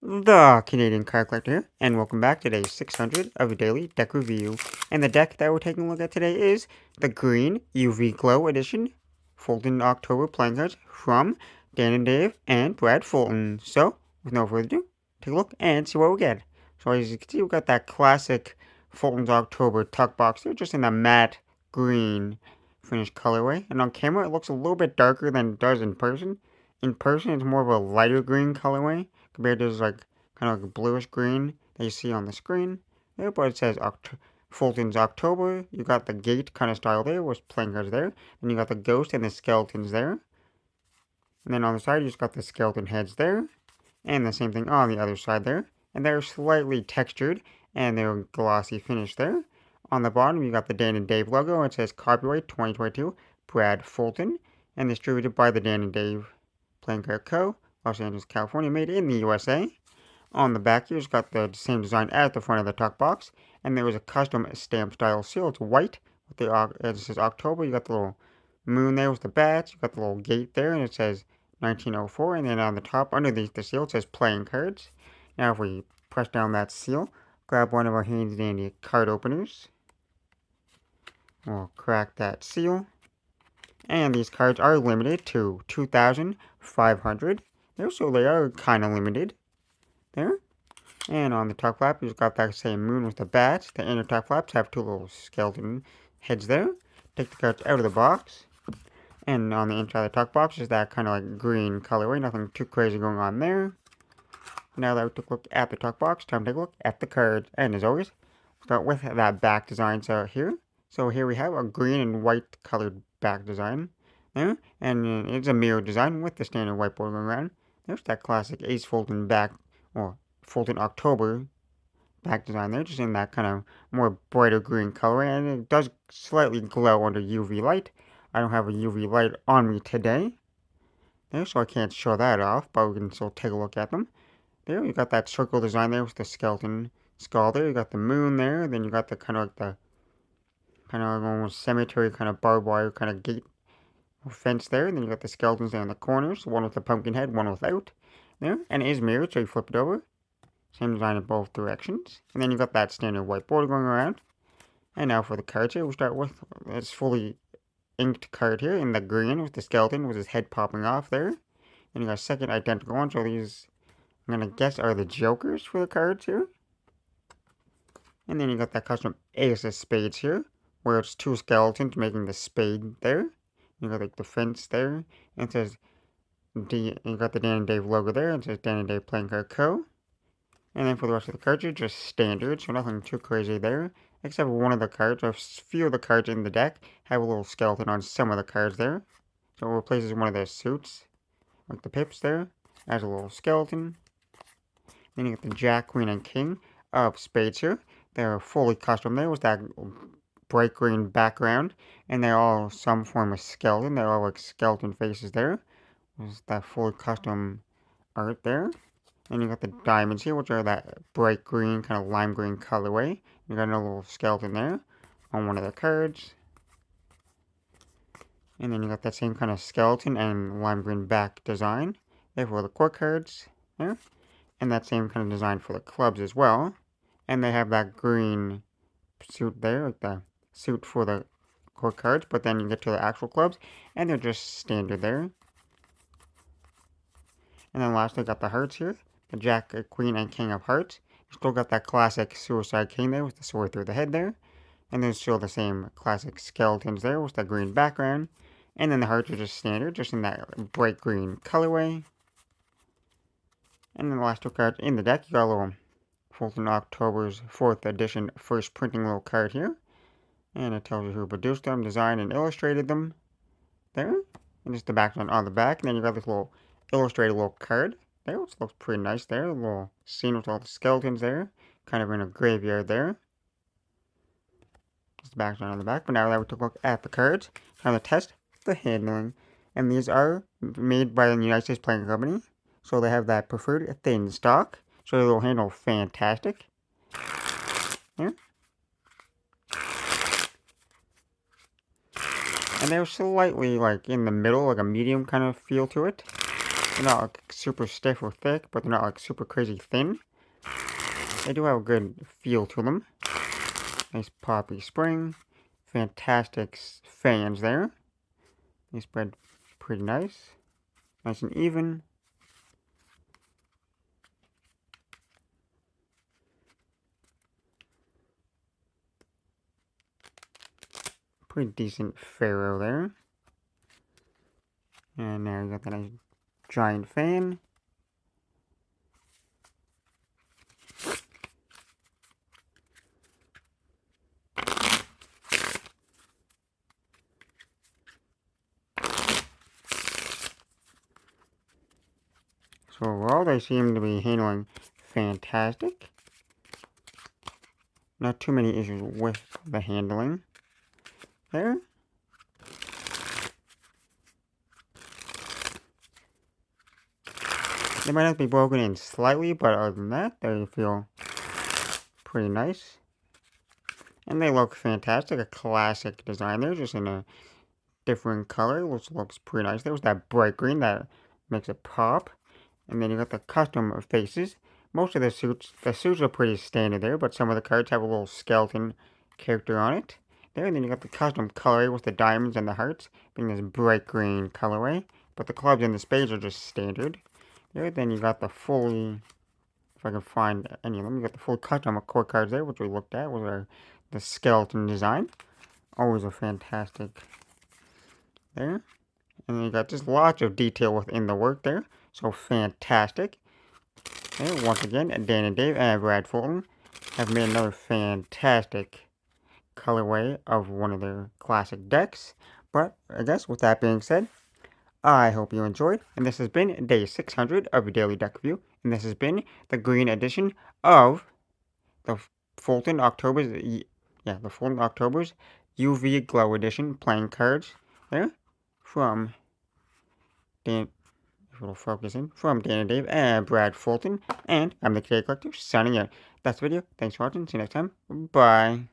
The Canadian Card Collector here, and welcome back to day 600 of a daily deck review. And the deck that we're taking a look at today is the Green UV Glow Edition Fulton October playing cards from Dan and Dave and Brad Fulton. So, with no further ado, take a look and see what we get. So as you can see, we got that classic Fulton's October tuck box there, just in the matte green finished colorway. And on camera, it looks a little bit darker than it does in person. In person, it's more of a lighter green colorway compared to this like kind of like bluish green that you see on the screen. There, but it says Fulton's October. You got the gate kind of style there with playing cards there. Then you got the ghost and the skeletons there. And then on the side, you just got the skeleton heads there. And the same thing on the other side there. And they're slightly textured and they're glossy finish there. On the bottom, you got the Dan and Dave logo. It says copyright 2022 Brad Fulton and distributed by the Dan and Dave Playing Card Co. Los Angeles, California, made in the USA. On the back here, it's got the same design as the front of the tuck box, and there was a custom stamp style seal. It's white with the it says October. You got the little moon there with the bats. You got the little gate there, and it says 1904. And then on the top, underneath the seal, it says playing cards. Now, if we press down that seal, grab one of our handy dandy card openers. We'll crack that seal. And these cards are limited to 2,500. There, so they are kind of limited. There. And on the top flap, you've got that same moon with the bats. The inner top flaps have two little skeleton heads there. Take the cards out of the box. And on the inside of the top box is that kind of like green colorway. Nothing too crazy going on there. Now that we took a look at the top box, time to take a look at the cards. And as always, we'll start with that back design here. So here we have a green and white colored back design there. And it's a mirror design with the standard white border going around. There's that classic Ace Fulton back, or Fulton October back design there, just in that kind of more brighter green color, and it does slightly glow under UV light. I don't have a UV light on me today, there, so I can't show that off, but we can still take a look at them. There, you got that circle design there with the skeleton skull there. You got the moon there, then you got the kind of like the kind of almost cemetery kind of barbed wire kind of gate or fence there. And then you got the skeletons there in the corners, one with the pumpkin head, one without. There, and it is mirrored, so you flip it over. Same design in both directions. And then you got that standard white border going around. And now for the cards here, we'll start with this fully inked card here in the green with the skeleton with his head popping off there. And you got a second identical one, so these, I'm going to guess, are the jokers for the cards here. And then you got that custom Ace of Spades here, where it's two skeletons making the spade there. You got like the fence there, and it says, you got the Dan and Dave logo there, and it says Dan and Dave Playing Card Co. And then for the rest of the cards, are just standard, so nothing too crazy there. Except for one of the cards, or a few of the cards in the deck, have a little skeleton on some of the cards there. So it replaces one of the suits, like the pips there, as a little skeleton. Then you get the Jack, Queen, and King of Spades here. They're fully custom there with that bright green background, and they're all some form of skeleton. They're all like skeleton faces there. There's that fully custom art there. And you got the diamonds here, which are that bright green, kind of lime green colorway. You got another little skeleton there on one of the cards. And then you got that same kind of skeleton and lime green back design there for the core cards there. And that same kind of design for the clubs as well. And they have that green suit there, like the suit for the core cards. But then you get to the actual clubs, and they're just standard there. And then lastly, got the hearts here. The Jack, Queen, and King of Hearts. You still got that classic Suicide King there with the sword through the head there. And there's still the same classic skeletons there with that green background. And then the hearts are just standard, just in that bright green colorway. And then the last two cards in the deck, you got a little Fulton October's 4th edition first printing little card here. And it tells you who produced them, designed, and illustrated them there. And just the background on the back. And then you got this little illustrated little card there, which looks pretty nice there. A little scene with all the skeletons there, kind of in a graveyard there. Just the background on the back. But now that we took a look at the cards, time to test the handling. And these are made by the United States Playing Company, so they have that preferred thin stock, so they will handle fantastic. There. And they're slightly like in the middle, like a medium kind of feel to it. They're not like super stiff or thick, but they're not like super crazy thin. They do have a good feel to them. Nice poppy spring. Fantastic fans there. They spread pretty nice. Nice and even. Pretty decent ferrule there. And there you got that nice giant fan. So overall, they seem to be handling fantastic. Not too many issues with the handling there. They might have to be broken in slightly, but other than that, they feel pretty nice. And they look fantastic. A classic design there, just in a different color, which looks pretty nice. There was that bright green that makes it pop. And then you got the custom faces. Most of the suits are pretty standard there, but some of the cards have a little skeleton character on it. There, and then you got the custom colorway with the diamonds and the hearts, being this bright green colorway. But the clubs and the spades are just standard. There, then you got the fully, if I can find any of them, you got the full custom core cards there, which we looked at, with the skeleton design. Always a fantastic there. And then you got just lots of detail within the work there. So fantastic. And once again, Dan and Dave and Brad Fulton have made another fantastic colorway of one of their classic decks. But I guess with that being said, I hope you enjoyed. And this has been day 600 of your daily deck review. And this has been the green edition of the Fulton October's, the Fulton October's UV Glow Edition playing cards there from Dan. A little focusing from Dan and Dave and Brad Fulton, and I'm the K Collector signing out. That's the video. Thanks for watching. See you next time. Bye.